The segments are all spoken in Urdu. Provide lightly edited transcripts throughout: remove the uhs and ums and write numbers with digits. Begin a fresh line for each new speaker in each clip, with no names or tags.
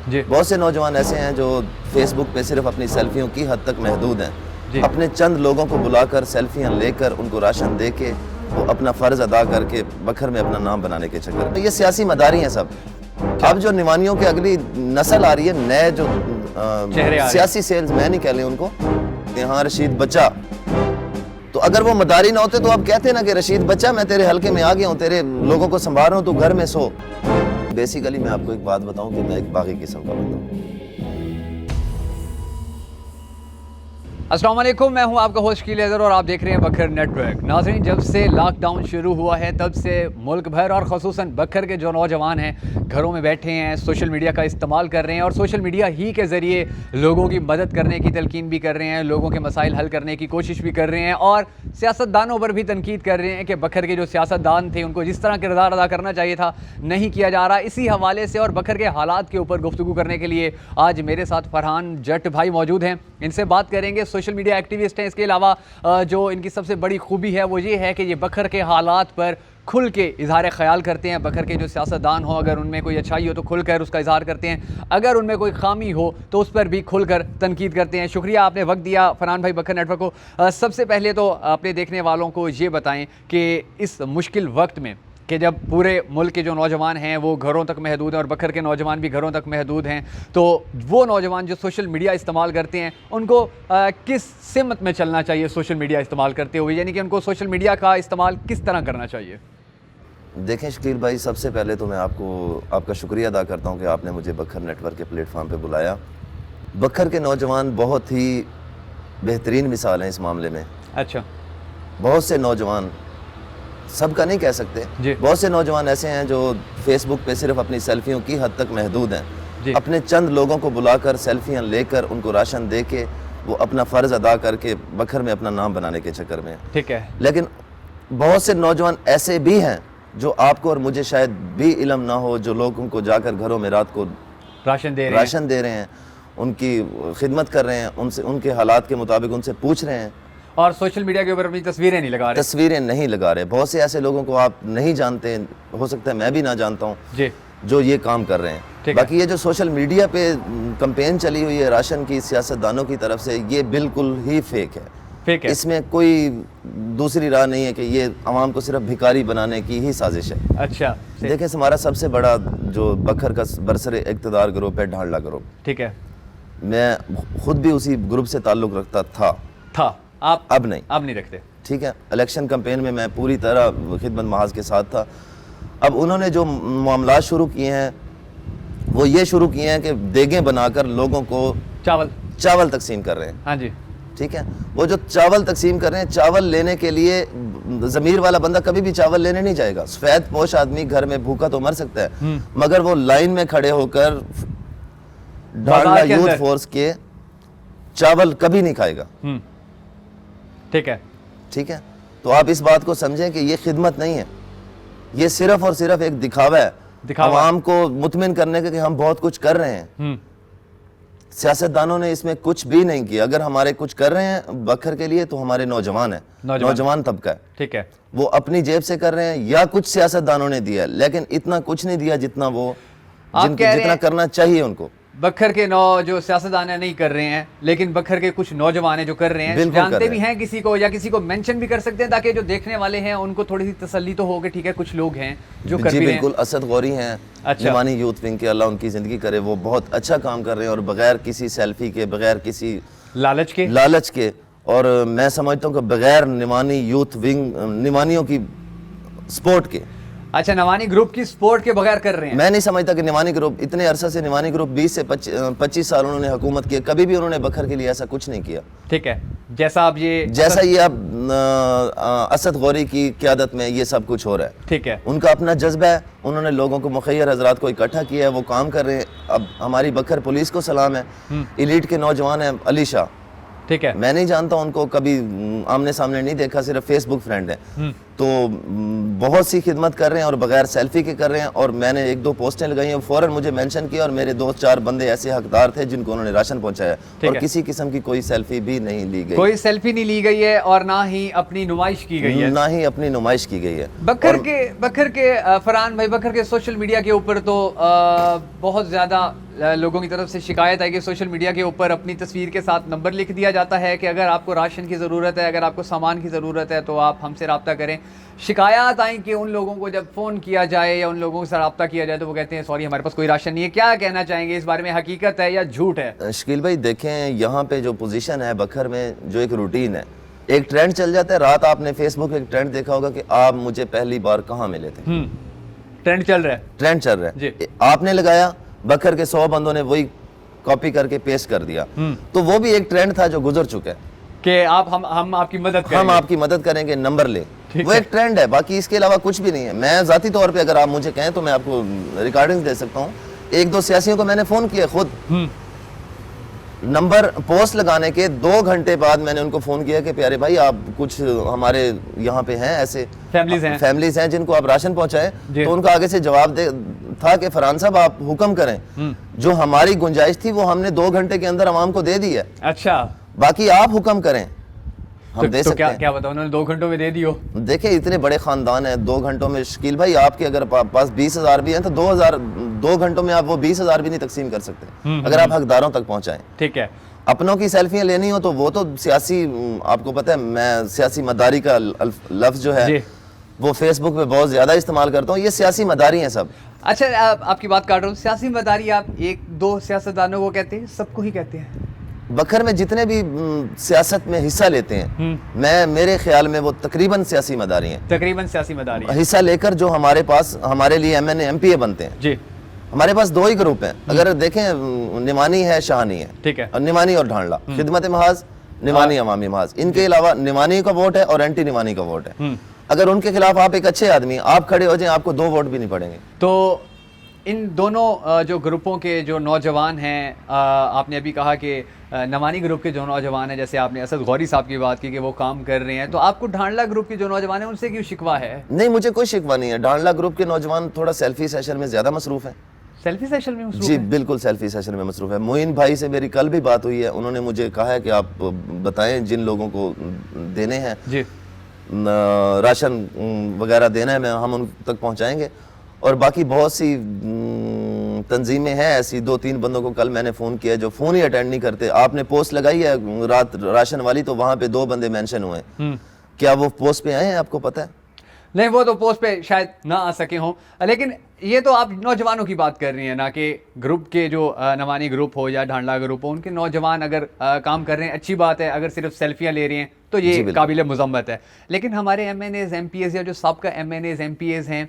بہت سے نوجوان ایسے ہیں جو فیس بک پہ صرف اپنی سیلفیوں کی حد تک محدود ہیں، اپنے چند لوگوں کو بلا کر سیلفیاں لے کر ان کو راشن دے کے وہ اپنا فرض ادا کر کے بکھر میں اپنا نام بنانے کے چکر میں یہ سیاسی مداری ہیں سب۔ اب جو نوانیوں کے اگلی نسل آ رہی ہے، نئے جو سیاسی سیلز مین ہی کہہ لیں ان کو، ہاں رشید بچہ، تو اگر وہ مداری نہ ہوتے تو آپ کہتے نا کہ رشید بچہ میں تیرے حلقے میں آ گیا ہوں، تیرے لوگوں کو سنبھال رہا ہوں، تو گھر میں سو۔ بیسیکلی میں آپ کو ایک بات بتاؤں کہ میں ایک باغی قسم کا بندہ ہوں۔
السلام علیکم، میں ہوں آپ کا ہوسٹ شکیل اظہر اور آپ دیکھ رہے ہیں بکھر نیٹ ورک۔ ناظرین، جب سے لاک ڈاؤن شروع ہوا ہے تب سے ملک بھر اور خصوصاً بکھر کے جو نوجوان ہیں گھروں میں بیٹھے ہیں، سوشل میڈیا کا استعمال کر رہے ہیں اور سوشل میڈیا ہی کے ذریعے لوگوں کی مدد کرنے کی تلقین بھی کر رہے ہیں، لوگوں کے مسائل حل کرنے کی کوشش بھی کر رہے ہیں اور سیاستدانوں پر بھی تنقید کر رہے ہیں کہ بکھر کے جو سیاستدان تھے ان کو جس طرح کردار ادا کرنا چاہیے تھا نہیں کیا جا رہا۔ اسی حوالے سے اور بکھر کے حالات کے اوپر گفتگو کرنے کے لیے آج میرے ساتھ فرحان جٹ بھائی موجود ہیں، ان سے بات کریں گے۔ سوشل میڈیا ایکٹیوسٹ ہیں، اس کے علاوہ جو ان کی سب سے بڑی خوبی ہے وہ یہ ہے کہ یہ بکھر کے حالات پر کھل کے اظہار خیال کرتے ہیں۔ بکھر کے جو سیاستدان ہوں اگر ان میں کوئی اچھائی ہو تو کھل کر اس کا اظہار کرتے ہیں، اگر ان میں کوئی خامی ہو تو اس پر بھی کھل کر تنقید کرتے ہیں۔ شکریہ آپ نے وقت دیا فرحان بھائی بکھر نیٹ ورک کو۔ سب سے پہلے تو اپنے دیکھنے والوں کو یہ بتائیں کہ اس مشکل وقت میں کہ جب پورے ملک کے جو نوجوان ہیں وہ گھروں تک محدود ہیں اور بکھر کے نوجوان بھی گھروں تک محدود ہیں، تو وہ نوجوان جو سوشل میڈیا استعمال کرتے ہیں ان کو کس سمت میں چلنا چاہیے سوشل میڈیا استعمال کرتے ہوئے، یعنی کہ ان کو سوشل میڈیا کا استعمال کس طرح کرنا چاہیے؟
دیکھیں شکیل بھائی، سب سے پہلے تو میں آپ کا شکریہ ادا کرتا ہوں کہ آپ نے مجھے بکھر نیٹ ورک کے پلیٹ فارم پہ بلایا۔ بکھر کے نوجوان بہت ہی بہترین مثال ہیں اس معاملے میں۔
اچھا،
بہت سے نوجوان، سب کا نہیں کہہ سکتے، بہت سے نوجوان ایسے ہیں جو فیس بک پہ صرف اپنی سیلفیوں کی حد تک محدود ہیں، اپنے چند لوگوں کو بلا کر سیلفیاں لے کر ان کو راشن دے کے وہ اپنا فرض ادا کر کے بکھر میں اپنا نام بنانے کے چکر میں۔
ٹھیک ہے،
لیکن بہت سے نوجوان ایسے بھی ہیں جو آپ کو اور مجھے شاید بھی علم نہ ہو، جو لوگوں کو جا کر گھروں میں رات کو راشن دے رہے ہیں، ان کی خدمت کر رہے ہیں، ان کے حالات کے مطابق ان سے پوچھ رہے ہیں،
اور سوشل میڈیا کے اوپر اپنی تصویریں نہیں لگا رہے۔ بہت سے ایسے لوگوں کو آپ نہیں جانتے، ہو سکتا ہے میں بھی نہ جانتا ہوں، جو یہ کام کر رہے ہیں۔ باقی یہ جو سوشل میڈیا پہ کمپین چلی ہوئی ہے راشن کی سیاستدانوں کی طرف سے، یہ بالکل ہی فیک ہے۔ اس میں کوئی دوسری راہ نہیں ہے کہ یہ عوام کو صرف بھکاری بنانے کی ہی سازش ہے۔ اچھا،
دیکھیں ہمارا سب سے بڑا جو بکھر کا برسر اقتدار گروپ ہے ڈھانڈلا گروپ،
ٹھیک ہے،
میں خود بھی اسی گروپ سے تعلق رکھتا تھا،
آپ
اب نہیں
رکھتے،
ٹھیک ہے۔ الیکشن کمپین میں میں پوری طرح خدمت محاذ کے ساتھ تھا۔ اب انہوں نے جو معاملات شروع کیے ہیں وہ یہ شروع کیے ہیں کہ دیگیں بنا کر لوگوں کو چاول تقسیم کر رہے ہیں۔
ہاں جی،
ٹھیک ہے، وہ جو چاول تقسیم کر رہے ہیں، چاول لینے کے لیے ضمیر والا بندہ کبھی بھی چاول لینے نہیں جائے گا۔ سفید پوش آدمی گھر میں بھوکا تو مر سکتا ہے، مگر وہ لائن میں کھڑے ہو کر ڈھانڈلا یوتھ فورس کے چاول کبھی نہیں کھائے گا۔
ٹھیک ہے،
تو آپ اس بات کو سمجھیں کہ یہ خدمت نہیں ہے، یہ صرف اور صرف ایک دکھاوا ہے، عوام کو مطمئن کرنے کا کہ ہم بہت کچھ کر رہے ہیں۔ سیاستدانوں نے اس میں کچھ بھی نہیں کیا۔ اگر ہمارے کچھ کر رہے ہیں بکھر کے لیے تو ہمارے نوجوان ہیں، نوجوان طبقہ ہے،
ٹھیک ہے،
وہ اپنی جیب سے کر رہے ہیں یا کچھ سیاستدانوں نے دیا، لیکن اتنا کچھ نہیں دیا جتنا وہ جتنا کرنا چاہیے ان کو۔
بکھر کے جو سیاستدان نہیں کر رہے ہیں، لیکن بکھر کے کچھ نوجوان ہیں جو کر رہے ہیں، جانتے بھی ہیں کسی کو یا کسی کو مینشن بھی کر سکتے ہیں تاکہ جو دیکھنے والے ہیں ان کو تھوڑی سی تسلی تو ہو کہ ٹھیک ہے کچھ لوگ ہیں جو کر بھی رہے ہیں۔
بالکل، اسد غوری ہیں نعمانی یوتھ ونگ کے، اللہ ان کی زندگی کرے، وہ بہت اچھا کام کر رہے ہیں اور بغیر کسی سیلفی کے، بغیر کسی لالچ کے، اور میں سمجھتا ہوں کہ بغیر نعمانی یوتھ ونگ، نعمانیوں کی سپورٹ کے،
اچھا نعمانی گروپ کی سپورٹ کے بغیر کر رہے ہیں۔
میں نہیں سمجھتا کہ نعمانی گروپ اتنے عرصہ سے، نعمانی گروپ 20 سے 25 سال انہوں نے حکومت کی، کبھی بھی انہوں نے بکھر کے لیے ایسا کچھ نہیں کیا۔
ٹھیک ہے، جیسا
یہ اب اسد غوری کی قیادت میں یہ سب کچھ ہو رہا ہے۔
ٹھیک ہے،
ان کا اپنا جذبہ ہے، انہوں نے لوگوں کو، مخیر حضرات کو اکٹھا کیا ہے، وہ کام کر رہے ہیں۔ اب ہماری بکھر پولیس کو سلام ہے، ایلیٹ کے نوجوان ہیں، علی شاہ،
ٹھیک ہے،
میں نہیں جانتا ان کو، کبھی آمنے سامنے نہیں دیکھا، صرف فیس بک فرینڈ ہیں، تو بہت سی خدمت کر رہے ہیں اور بغیر سیلفی کے کر رہے ہیں. اور میں نے 1-2 پوسٹیں لگائی ہیں, فوراً مجھے مینشن کیا, اور میرے 2-4 بندے ایسے حقدار تھے جن کو انہوں نے راشن پہنچایا, اور کسی قسم کی کوئی سیلفی بھی نہیں لی گئی,
کوئی سیلفی نہیں لی گئی ہے اور نہ ہی اپنی نمائش کی گئی ہے,
نہ ہی اپنی نمائش کی گئی ہے.
بکھر کے فرحان بھائی, بکھر کے سوشل میڈیا کے اوپر تو بہت زیادہ لوگوں کی طرف سے شکایت ہے کہ سوشل میڈیا کے اوپر اپنی تصویر کے ساتھ نمبر لکھ دیا جاتا ہے کہ اگر آپ کو راشن کی ضرورت ہے, اگر آپ کو سامان کی ضرورت ہے تو آپ ہم سے رابطہ کریں. شکایات آئیں کہ ان لوگوں کو جب فون کیا جائے یا ان لوگوں سے رابطہ کیا جائے تو وہ کہتے ہیں سوری ہمارے پاس کوئی راشن نہیں ہے. کیا کہنا چاہیں گے اس بارے میں, حقیقت ہے یا جھوٹ ہے؟
شکیل بھائی دیکھیں, یہاں پہ جو پوزیشن ہے بکھر میں, جو ایک روٹین ہے, ایک ٹرینڈ چل جاتا ہے. رات آپ نے فیس بک ایک ٹرینڈ دیکھا ہوگا کہ آپ مجھے پہلی بار کہاں ملے تھے,
ٹرینڈ چل رہا ہے,
آپ نے لگایا, بکھر کے 100 بندوں نے وہی کاپی کر کے پیسٹ کر دیا. تو وہ بھی ایک ٹرینڈ تھا جو گزر چکا ہے
کہ ہم آپ کی مدد کریں گے,
ہم آپ کی مدد کریں گے, نمبر لیں. وہ ایک ٹرینڈ ہے, باقی اس کے علاوہ کچھ بھی نہیں ہے. میں ذاتی طور پہ اگر آپ مجھے کہیں تو میں آپ کو ریکارڈنگ دے سکتا ہوں. 1-2 سیاسیوں کو میں نے فون کیا خود, نمبر پوسٹ لگانے کے 2 گھنٹے بعد میں نے ان کو فون کیا کہ پیارے بھائی آپ کچھ ہمارے یہاں پہ ہیں ایسے فیملیز ہیں جن کو آپ راشن پہنچائیں. تو ان کا آگے سے جواب تھا کہ فرحان صاحب آپ حکم کریں, جو ہماری گنجائش تھی وہ ہم نے 2 گھنٹے کے اندر عوام کو دے دی ہے.
اچھا,
باقی آپ حکم کریں, ہم دے سکتے ہیں.
کیا بتاؤ, انہوں نے 2 گھنٹوں میں دے دی ہو؟
دیکھیں اتنے بڑے خاندان ہیں, 2 گھنٹوں میں شکیل بھائی آپ کے اگر پاس 20,000 بھی ہیں تو 2 گھنٹوں میں آپ وہ 20,000 بھی نہیں تقسیم کر سکتے اگر آپ حقداروں تک پہنچائیں.
ٹھیک ہے,
اپنوں کی سیلفیاں لینی ہو تو وہ تو سیاسی, آپ کو پتہ ہے میں سیاسی مداری کا لفظ جو ہے وہ فیس بک پہ بہت زیادہ استعمال کرتا ہوں. یہ سیاسی مداری ہیں سب.
اچھا, آپ کی بات کاٹ رہا ہوں, سیاسی مداری آپ 1-2 سیاستدانوں کو کہتے ہیں, سب کو ہی کہتے ہیں؟
بکھر میں جتنے بھی سیاست میں حصہ لیتے ہیں, میرے خیال میں وہ تقریباً سیاسی مداری ہیں.
تقریباً سیاسی مداری
حصہ لے کر جو ہمارے پاس ہمارے لیے M N A M P A بنتے ہیں.
جی,
ہمارے پاس 2 ہی گروپ ہیں. اگر دیکھیں نمانی ہے, شاہانی ہے.
ٹھیک ہے,
نمانی اور ڈھانڈلا, خدمت محاذ, نمانی عوامی محاذ. ان کے علاوہ نمانی کا ووٹ ہے اور اینٹی نمانی کا ووٹ ہے. اگر ان کے خلاف آپ ایک اچھے آدمی آپ کھڑے ہو جائیں, آپ کو 2 ووٹ بھی نہیں پڑیں گے.
تو ان دونوں جو گروپوں کے جو نوجوان ہیں, آپ نے ابھی کہا کہ نمانی گروپ کے جو نوجوان ہیں, جیسے آپ نے اسد غوری صاحب کی بات کی کہ وہ کام کر رہے ہیں, تو آپ کو ڈھانڈلا گروپ کے جو نوجوان ہیں ان سے کیوں شکوہ ہے؟ نہیں,
مجھے کوئی شکوہ نہیں ہے. ڈھانڈلا گروپ کے نوجوان تھوڑا سیلفی سیشن میں زیادہ مصروف ہیں.
سیلفی سیشن میں مصروف؟
جی بالکل سیلفی سیشن میں مصروف ہے. معین بھائی سے میری کل بھی بات ہوئی ہے, انہوں نے مجھے کہا ہے کہ آپ بتائیں جن لوگوں کو دینے ہیں راشن وغیرہ دینا ہے, ہم ان تک پہنچائیں گے. اور باقی بہت سی تنظیمیں ہیں ایسی, 2-3 بندوں کو کل میں نے فون کیا جو فون ہی اٹینڈ نہیں کرتے. آپ نے پوسٹ لگائی ہے رات راشن والی, تو وہاں پہ 2 بندے مینشن ہوئے ہیں. کیا وہ پوسٹ پہ آئے ہیں, آپ کو پتہ ہے؟
نہیں, وہ تو پوسٹ پہ شاید نہ آ سکے ہوں, لیکن یہ تو آپ نوجوانوں کی بات کر رہی ہیں نا, کہ گروپ کے جو نمانی گروپ ہو یا ڈھانڈلا گروپ ہو, ان کے نوجوان اگر کام کر رہے ہیں اچھی بات ہے, اگر صرف سیلفیاں لے رہے ہیں تو یہ قابل مذمت ہے. لیکن ہمارے MNAs MPAs یا جو سابقہ MNAs MPAs ہیں,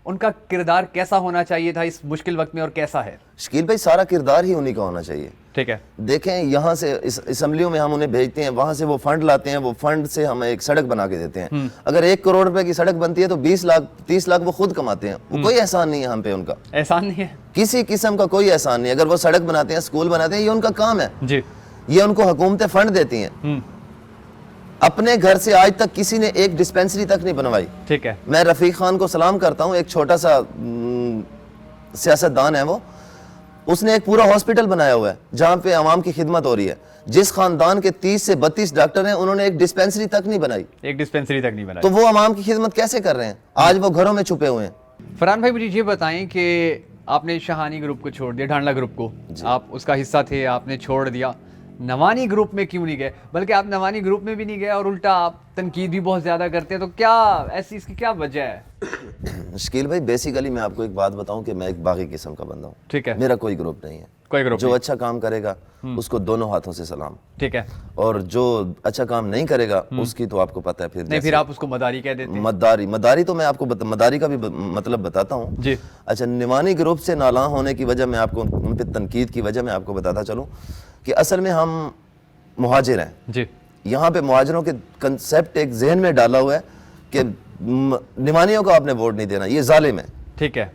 ان کا کردار کیسا ہونا چاہیے تھا اس مشکل وقت میں, اور کیسا ہے؟
شکیل بھائی سارا کردار ہی انہی کا ہونا چاہیے.
ٹھیک ہے,
دیکھیں یہاں سے اسمبلیوں میں ہم انہیں بھیجتے ہیں, وہاں سے وہ فنڈ لاتے ہیں, وہ فنڈ سے ہمیں ایک سڑک بنا کے دیتے ہیں. اگر 1 کروڑ روپے کی سڑک بنتی ہے تو 20 لاکھ 30 لاکھ وہ خود کماتے ہیں. وہ کوئی احسان نہیں ہے ہم پہ, ان کا
احسان نہیں ہے,
کسی قسم کا کوئی احسان نہیں. اگر وہ سڑک بناتے ہیں, اسکول بناتے ہیں, یہ ان کا کام ہے.
جی,
یہ ان کو حکومتیں فنڈ دیتی ہیں. اپنے گھر سے آج تک کسی نے ایک ڈسپینسری تک نہیں بنوائی.
ٹھیک ہے,
میں رفیق خان کو سلام کرتا ہوں, ایک چھوٹا سا سیاستدان ہے وہ, اس نے ایک پورا ہاسپٹل بنایا ہوا ہے جہاں پہ عوام کی خدمت ہو رہی ہے. جس خاندان کے 30 سے 32 ڈاکٹر ہیں, انہوں نے ایک ڈسپینسری تک نہیں بنائی.
ایک ڈسپینسری تک نہیں بنائی,
تو وہ عوام کی خدمت کیسے کر رہے ہیں؟ آج وہ گھروں میں چھپے ہوئے ہیں.
فرحان بھائی مجھے یہ بتائیں کہ آپ نے شہانی گروپ کو چھوڑ دیا, ڈھانڈلا گروپ کو, آپ اس کا حصہ تھے, آپ نے چھوڑ دیا, نوانی گروپ میں کیوں نہیں گئے؟ بلکہ آپ نوانی گروپ میں بھی نہیں گئے اور الٹا آپ تنقید بھی بہت زیادہ کرتے ہیں, تو کیا ایسی اس کی کیا وجہ ہے؟
شکیل بھائی بیسیکلی میں آپ کو ایک بات بتاؤں کہ میں ایک باغی قسم کا بندہ ہوں.
ٹھیک ہے,
میرا کوئی گروپ نہیں ہے.
کوئی گروپ
جو اچھا کام کرے گا اس کو دونوں ہاتھوں سے سلام.
ٹھیک ہے,
اور جو اچھا کام نہیں کرے گا اس کی تو آپ کو پتہ ہے پھر
نہیں, پھر آپ اس کو مداری کہہ دیتے ہیں.
مداری تو میں آپ کو مداری کا بھی مطلب بتاتا ہوں.
جی,
اچھا, نمانی گروپ سے نالاں ہونے کی وجہ میں آپ کو, ان پہ تنقید کی وجہ میں آپ کو بتاتا چلوں کہ اصل میں ہم مہاجر ہیں. جی, یہاں پہ مہاجروں کے کنسیپٹ ایک ذہن میں ڈالا ہوا ہے کہ نمانیوں کو آپ نے ووٹ نہیں دینا, یہ ظالم ہے.
ٹھیک ہے,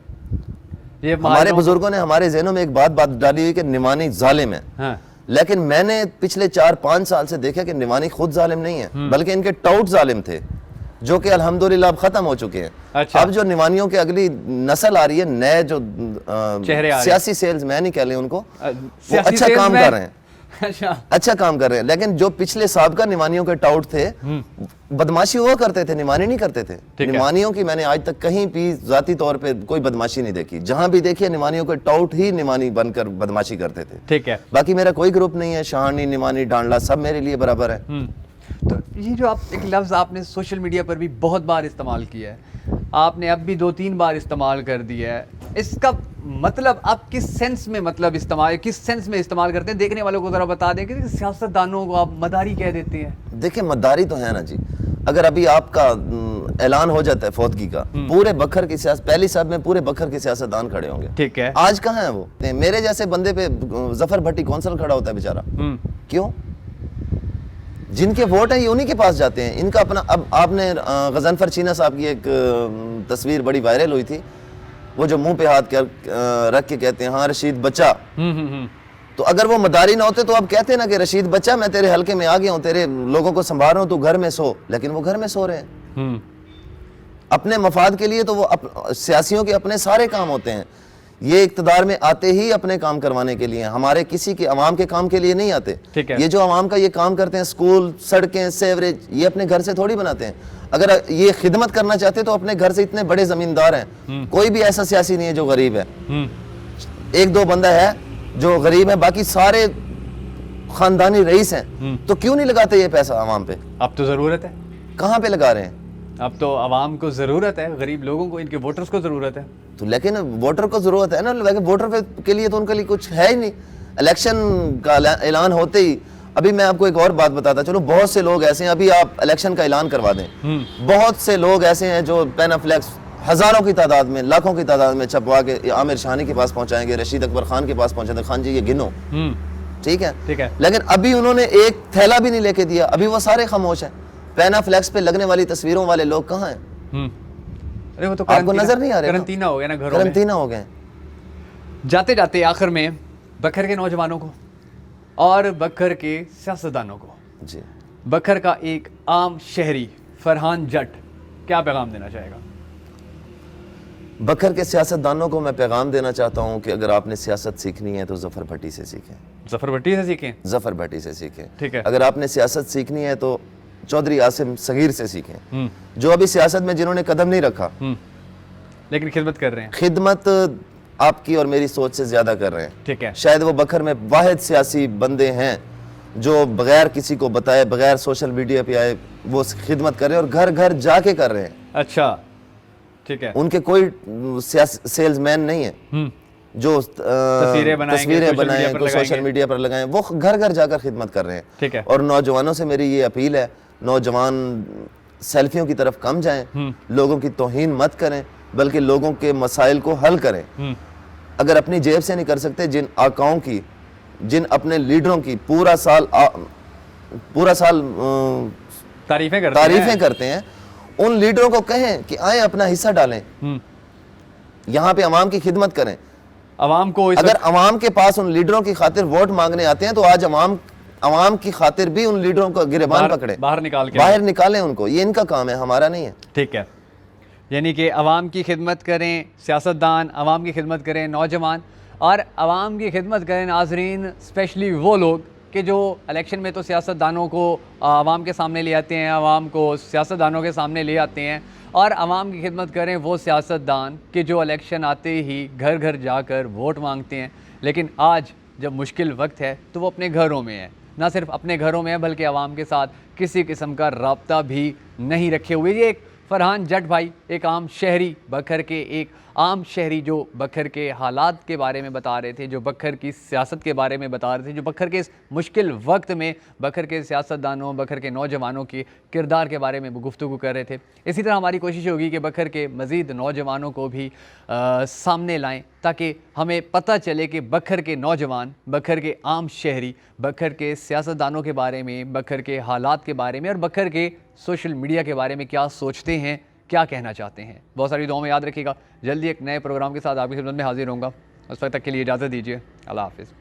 ہمارے بزرگوں نے ہمارے ذہنوں میں ایک بات ڈالی ہوئی کہ نمانی ظالم ہے. لیکن میں نے پچھلے 4-5 سال سے دیکھا کہ نمانی خود ظالم نہیں ہے, بلکہ ان کے ٹاؤٹ ظالم تھے. جو کہ الحمدللہ اب ختم ہو چکے ہیں.
اچھا.
اب جو نوانیوں کے اگلی نسل آ رہی ہے, نئے جو سیاسی سیلز مین ہی کہہ لیں ان کو, وہ اچھا کام کر رہے ہیں, اچھا کام کر رہے ہیں. لیکن جو پچھلے سابقہ نوانیوں کے ٹاؤٹ تھے, بدماشی وہ کرتے تھے, نوانی نہیں کرتے تھے. نوانیوں کی میں نے آج تک کہیں بھی ذاتی طور پہ کوئی بدماشی نہیں دیکھی. جہاں بھی دیکھی نوانیوں کے ٹاؤٹ ہی نوانی بن کر بدماشی کرتے تھے.
ٹھیک ہے.
باقی میرا کوئی گروپ نہیں ہے, شہانی, نوانی, ڈانڈلا, سب میرے لیے برابر ہے.
تو یہ جو ایک لفظ آپ نے سوشل میڈیا پر بھی بہت بار استعمال کیا ہے, آپ نے اب بھی 2-3 بار استعمال کر دیا ہے, اس کا مطلب آپ کس سینس میں استعمال کرتے ہیں؟ دیکھنے والوں کو ذرا بتا دیں کہ سیاستدانوں کو آپ مداری کہہ دیتے ہیں.
دیکھیں مداری تو ہے نا جی. اگر ابھی آپ کا اعلان ہو جاتا ہے فوتگی کا, پورے بکھر کی سیاست, پہلی صاحب میں پورے بکھر کے سیاستدان کھڑے ہوں گے.
ٹھیک ہے.
آج کہاں ہیں وہ؟ میرے جیسے بندے پہ ظفر بھٹی کونسل کھڑا ہوتا ہے بیچارہ. کیوں؟ جن کے ووٹ ہیں یہ انہی کے پاس جاتے ہیں. ان کا اپنا, اب آپ نے غضنفر چینا صاحب کی ایک تصویر بڑی وائرل ہوئی تھی, وہ جو منہ پہ ہاتھ رکھ کے کہتے ہیں ہاں رشید بچہ. تو اگر وہ مداری نہ ہوتے تو آپ کہتے ہیں نا کہ رشید بچہ میں تیرے حلقے میں آ گیا ہوں, تیرے لوگوں کو سنبھال رہا ہوں, تو گھر میں سو. لیکن وہ گھر میں سو رہے ہیں اپنے مفاد کے لیے. تو وہ سیاسیوں کے اپنے سارے کام ہوتے ہیں, یہ اقتدار میں آتے ہی اپنے کام کروانے کے لیے, ہمارے کسی کے عوام کے کام کے لیے نہیں آتے. یہ جو عوام کا یہ کام کرتے ہیں, اسکول, سڑکیں, سیوریج, یہ اپنے گھر سے تھوڑی بناتے ہیں. اگر یہ خدمت کرنا چاہتے تو اپنے گھر سے, اتنے بڑے زمیندار ہیں, کوئی بھی ایسا سیاسی نہیں ہے جو غریب ہے. 1-2 بندہ ہے جو غریب ہے, باقی سارے خاندانی رئیس ہیں. تو کیوں نہیں لگاتے یہ پیسہ عوام پہ؟
اب تو ضرورت ہے.
کہاں پہ لگا رہے ہیں؟
اب تو عوام کو ضرورت ہے, غریب لوگوں کو, ان کے ووٹرز کو ضرورت ہے.
تو لیکن ووٹر کو ضرورت ہے نا, ووٹر کے لیے تو ان کے لیے کچھ ہے ہی نہیں. الیکشن کا اعلان ہوتے ہی, ابھی میں آپ کو ایک اور بات بتاتا, چلو بہت سے لوگ ایسے ہیں, ابھی آپ الیکشن کا اعلان کروا دیں, بہت سے لوگ ایسے ہیں جو پینا فلیکس ہزاروں کی تعداد میں, لاکھوں کی تعداد میں چھپوا کے عامر شہانی کے پاس پہنچائیں گے, رشید اکبر خان کے پاس پہنچائیں گے, خان جی یہ گنو. ٹھیک ہے. لیکن ابھی انہوں نے ایک تھیلا بھی نہیں لے کے دیا, ابھی وہ سارے خاموش ہیں. پینا فلیکس پہ لگنے والی تصویروں والے لوگ کہاں ہیں؟
وہ تو
آپ کو نظر نہیں آ رہے؟
کرنٹینا ہو گیا نا, گھروں میں
کرنٹینا ہو گئے.
جاتے جاتے آخر میں بکھر کے نوجوانوں کو اور بکھر کے سیاستدانوں کو,
جی,
بکھر کا ایک عام شہری فرحان جٹ کیا پیغام دینا چاہے گا؟
بکھر کے سیاستدانوں کو میں پیغام دینا چاہتا ہوں کہ اگر آپ نے سیاست سیکھنی ہے تو ظفر بھٹی سے سیکھیں.
ظفر بھٹی سے سیکھیں؟
ظفر بھٹی سے سیکھیں.
ٹھیک ہے.
اگر آپ نے سیاست سیکھنی ہے تو چودھری عاصم صغیر سے سیکھیں, جو ابھی سیاست میں جنہوں نے قدم نہیں رکھا
لیکن خدمت کر رہے ہیں.
خدمت آپ کی اور میری سوچ سے زیادہ کر رہے ہیں.
ٹھیک ہے.
شاید وہ بکھر میں واحد سیاسی بندے ہیں جو بغیر کسی کو بتائے, بغیر سوشل میڈیا پہ آئے, وہ خدمت کر رہے ہیں اور گھر گھر جا کے کر رہے ہیں.
اچھا, ٹھیک ہے.
ان کے کوئی سیلز مین نہیں ہے جو تصویریں بنائیں, سوشل میڈیا پر لگائیں, وہ گھر گھر جا کر خدمت کر رہے ہیں.
ٹھیک ہے.
اور نوجوانوں سے میری یہ اپیل ہے, نوجوان سیلفیوں کی طرف کم جائیں, لوگوں کی توہین مت کریں, بلکہ لوگوں کے مسائل کو حل کریں. اگر اپنی جیب سے نہیں کر سکتے, جن آقاؤں کی, جن اپنے لیڈروں کی پورا سال تعریفیں کرتے ہیں, ان لیڈروں کو کہیں کہ آئیں اپنا حصہ ڈالیں, یہاں پہ عوام کی خدمت کریں.
عوام کو
اگر عوام کے پاس ان لیڈروں کی خاطر ووٹ مانگنے آتے ہیں تو آج عوام کی خاطر بھی ان لیڈروں کو گریبان پکڑے, باہر نکالیں ان کو. یہ ان کا کام ہے, ہمارا نہیں ہے.
ٹھیک ہے. یعنی کہ عوام کی خدمت کریں سیاستدان, عوام کی خدمت کریں نوجوان, اور عوام کی خدمت کریں ناظرین اسپیشلی وہ لوگ کہ جو الیکشن میں تو سیاستدانوں کو عوام کے سامنے لے آتے ہیں, عوام کو سیاستدانوں کے سامنے لے آتے ہیں, اور عوام کی خدمت کریں وہ سیاستدان کہ جو الیکشن آتے ہی گھر گھر جا کر ووٹ مانگتے ہیں, لیکن آج جب مشکل وقت ہے تو وہ اپنے گھروں میں ہیں. نہ صرف اپنے گھروں میں بلکہ عوام کے ساتھ کسی قسم کا رابطہ بھی نہیں رکھے ہوئے. یہ ایک فرحان جٹ بھائی, ایک عام شہری, بکھر کے ایک عام شہری جو بکھر کے حالات کے بارے میں بتا رہے تھے, جو بکھر کی سیاست کے بارے میں بتا رہے تھے, جو بکھر کے اس مشکل وقت میں بکھر کے سیاستدانوں, بکھر کے نوجوانوں کے کردار کے بارے میں گفتگو کر رہے تھے. اسی طرح ہماری کوشش ہوگی کہ بکھر کے مزید نوجوانوں کو بھی سامنے لائیں تاکہ ہمیں پتہ چلے کہ بکھر کے نوجوان, بکھر کے عام شہری, بکھر کے سیاستدانوں کے بارے میں, بکھر کے حالات کے بارے میں اور بکھر کے سوشل میڈیا کے بارے میں کیا سوچتے ہیں, کیا کہنا چاہتے ہیں. بہت ساری دعاؤں میں یاد رکھیے گا. جلدی ایک نئے پروگرام کے ساتھ آپ کی خدمت میں حاضر ہوں گا. اس وقت تک کے لیے اجازت دیجیے. اللہ حافظ.